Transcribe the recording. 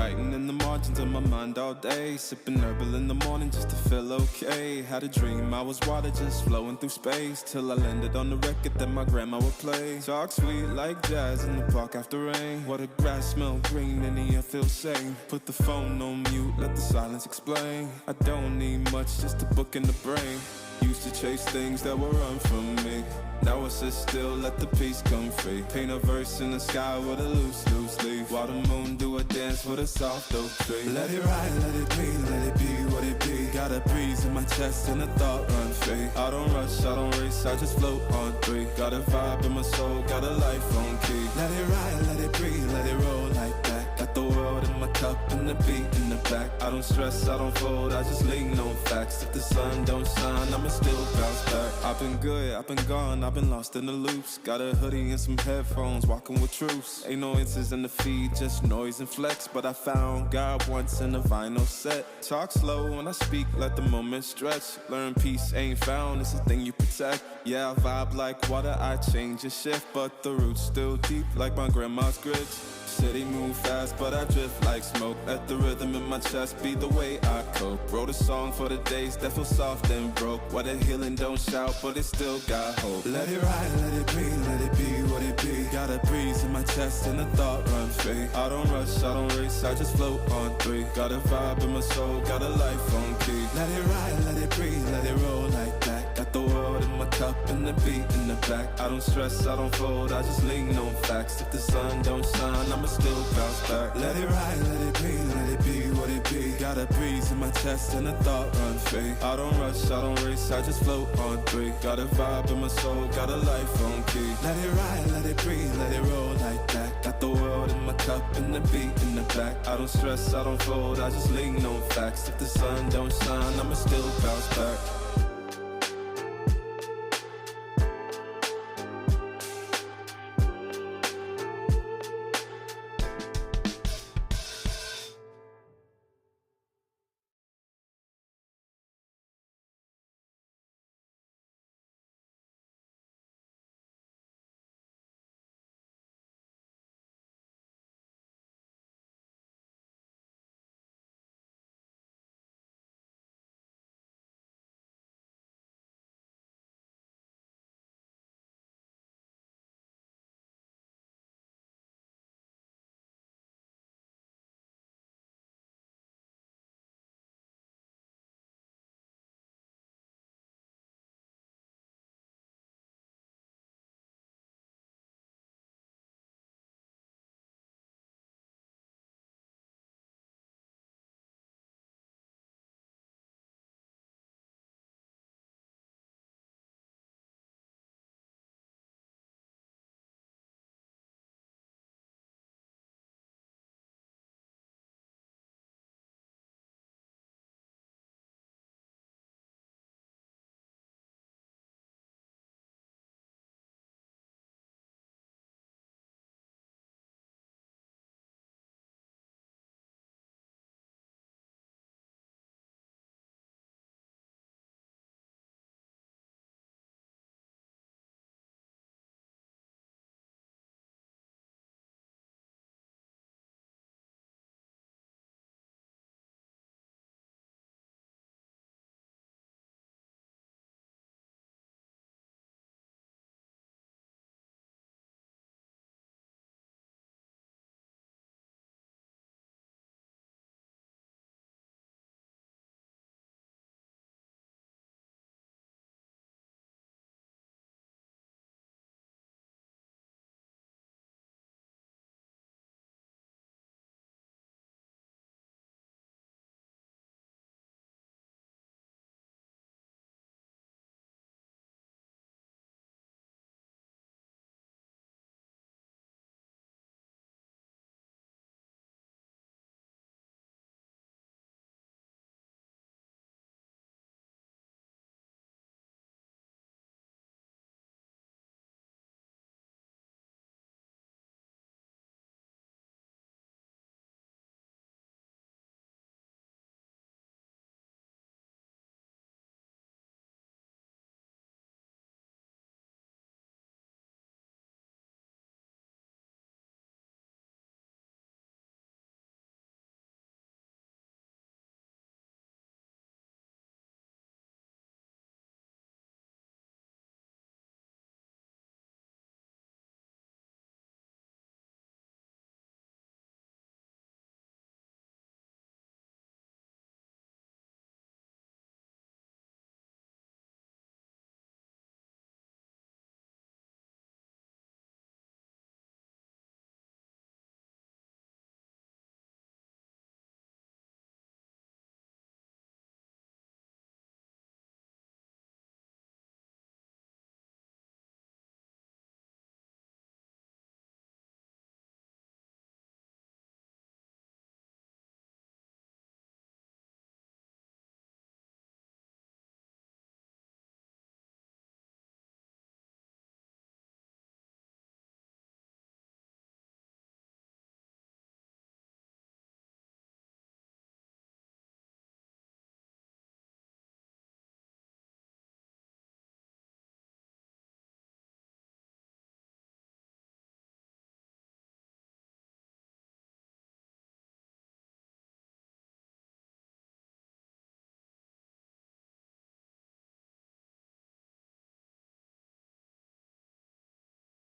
writing in the margins of my mind all day, sipping herbal in the morning just to feel okay. Had a dream I was water just flowing through space, till I landed on the record that my grandma would play. Talk sweet like jazz in the park after rain. What the grass smell green and the air feels sane. Put the phone on mute, let the silence explain. I don't need much, just a book in the brain. Used to chase things that would run from me. Now I sit still, let the peace come free. Paint a verse in the sky with a loose leaf. While the moon do a dance with a soft oak tree. Let it ride, let it be, let it be what it be. Got a breeze in my chest and a thought run free. I don't rush, I don't race, I just float on three. Got a vibe in my soul, got a life on key. Let it ride, let it breathe, let it roll like that. Got the world in my cup and the beat in the back. I don't stress, I don't fold, I just lean on facts. If the sun don't shine, I'ma still bounce back. I've been good, I've been gone, I've been lost in the loops. Got a hoodie and some headphones, walking with troops. Ain't no inches in the feed, just noise and flex. But I found God once in a vinyl set. Talk slow when I speak, let the moment stretch. Learn peace ain't found, it's a thing you protect. Yeah, I vibe like water, I change and shift. But the roots still deep like my grandma's grits. City move fast, but I drift like smoke. Let the rhythm in my chest be the way I cope. Wrote a song for the days that feel soft and broke. Why the healing don't shout, but it still got hope. Let it ride, let it be, let it be what it be. Got a breeze in my chest and a thought run free. I don't rush, I don't race, I just float on three. Got a vibe in my soul, got a life on key. Let it ride, let it breathe, let it roll like that. Got the world in my cup and the beat in the back. I don't stress, I don't fold, I just lean on facts. If the sun don't shine, I'ma still bounce back. Let it ride, let it be, let it be what it be. Got a breeze in my chest and a thought run free. I don't rush, I don't race, I just float on three. Got a vibe in my soul, got a life on key. Let it ride, let it breathe, let it roll like that. Got the world in my cup and the beat in the back. I don't stress, I don't fold, I just lean on facts. If the sun don't shine, I'ma still bounce back.